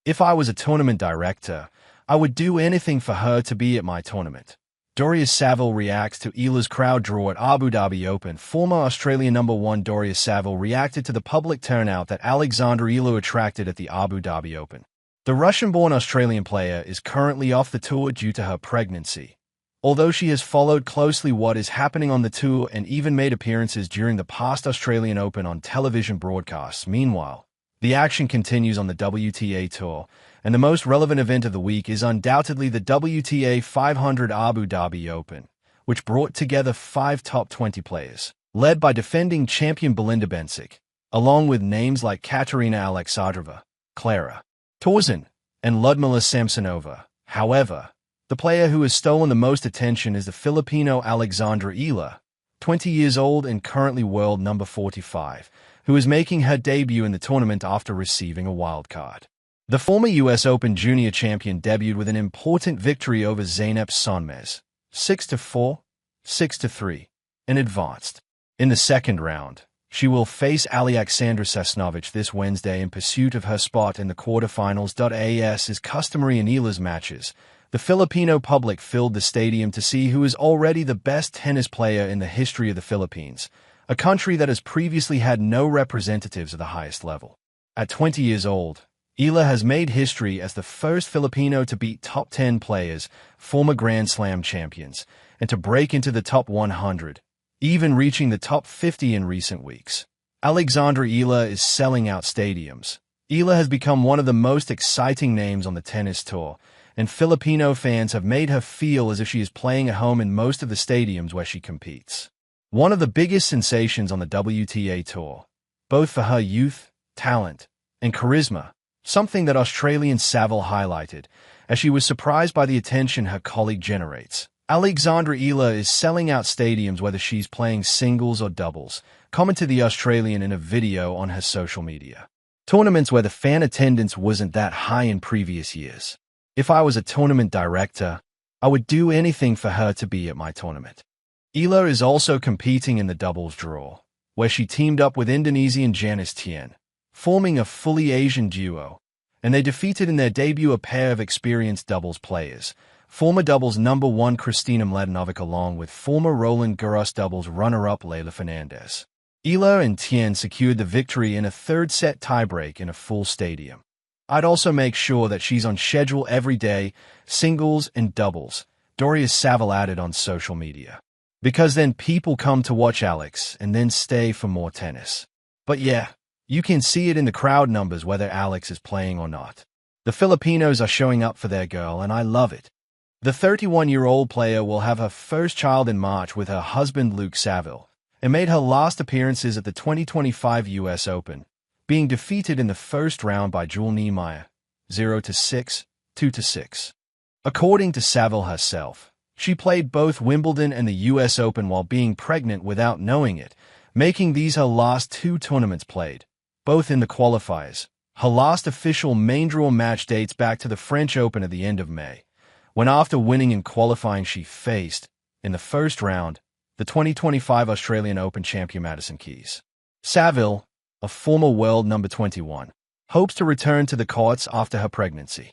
If I was a tournament director, I would do anything for her to be at my tournament. Daria Saville reacts to Ila's crowd draw at Abu Dhabi Open. Former Australian #1 Daria Saville reacted to the public turnout that Alexandra Ila attracted at the Abu Dhabi Open. The Russian-born Australian player is currently off the tour due to her pregnancy. Although she has followed closely what is happening on the tour and even made appearances during the past Australian Open on television broadcasts, meanwhile, the action continues on the WTA Tour, and the most relevant event of the week is undoubtedly the WTA 500 Abu Dhabi Open, which brought together 5 top 20 players, led by defending champion Belinda Bencic, along with names like Katerina Alexandrova, Clara Tauson, and Ludmila Samsonova. However, the player who has stolen the most attention is the Filipino Alexandra Ila, 20 years old and currently world number 45, who is making her debut in the tournament after receiving a wildcard. The former U.S. Open junior champion debuted with an important victory over Zeynep Sonmez, 6-4, 6-3, and advanced. In the second round, she will face Alexandra Sasnovich this Wednesday in pursuit of her spot in the quarterfinals. As is customary in Ila's matches, the Filipino public filled the stadium to see who is already the best tennis player in the history of the Philippines, a country that has previously had no representatives of the highest level. At 20 years old, Ila has made history as the first Filipino to beat top 10 players, former Grand Slam champions, and to break into the top 100, even reaching the top 50 in recent weeks. Alexandra Ila is selling out stadiums. Ila has become one of the most exciting names on the tennis tour, and Filipino fans have made her feel as if she is playing at home in most of the stadiums where she competes. One of the biggest sensations on the WTA Tour, both for her youth, talent, and charisma, something that Australian Saville highlighted, as she was surprised by the attention her colleague generates. Alexandra Ila is selling out stadiums whether she's playing singles or doubles, commented the Australian in a video on her social media. Tournaments where the fan attendance wasn't that high in previous years. If I was a tournament director, I would do anything for her to be at my tournament. Ila is also competing in the doubles draw, where she teamed up with Indonesian Janice Tien, forming a fully Asian duo, and they defeated in their debut a pair of experienced doubles players, former doubles #1 Kristina Mladenovic along with former Roland Garros doubles runner-up Leylah Fernandez. Ila and Tien secured the victory in a third-set tiebreak in a full stadium. I'd also make sure that she's on schedule every day, singles and doubles, Daria Saville added on social media. Because then people come to watch Alex and then stay for more tennis. But yeah, you can see it in the crowd numbers whether Alex is playing or not. The Filipinos are showing up for their girl, and I love it. The 31-year-old player will have her first child in March with her husband Luke Saville, and made her last appearances at the 2025 U.S. Open, being defeated in the first round by Jewel Niemeyer, 0-6, 2-6. According to Saville herself, she played both Wimbledon and the U.S. Open while being pregnant without knowing it, making these her last 2 tournaments played, both in the qualifiers. Her last official main draw match dates back to the French Open at the end of May, when after winning in qualifying she faced, in the first round, the 2025 Australian Open champion Madison Keys. Saville, a former world number 21, hopes to return to the courts after her pregnancy.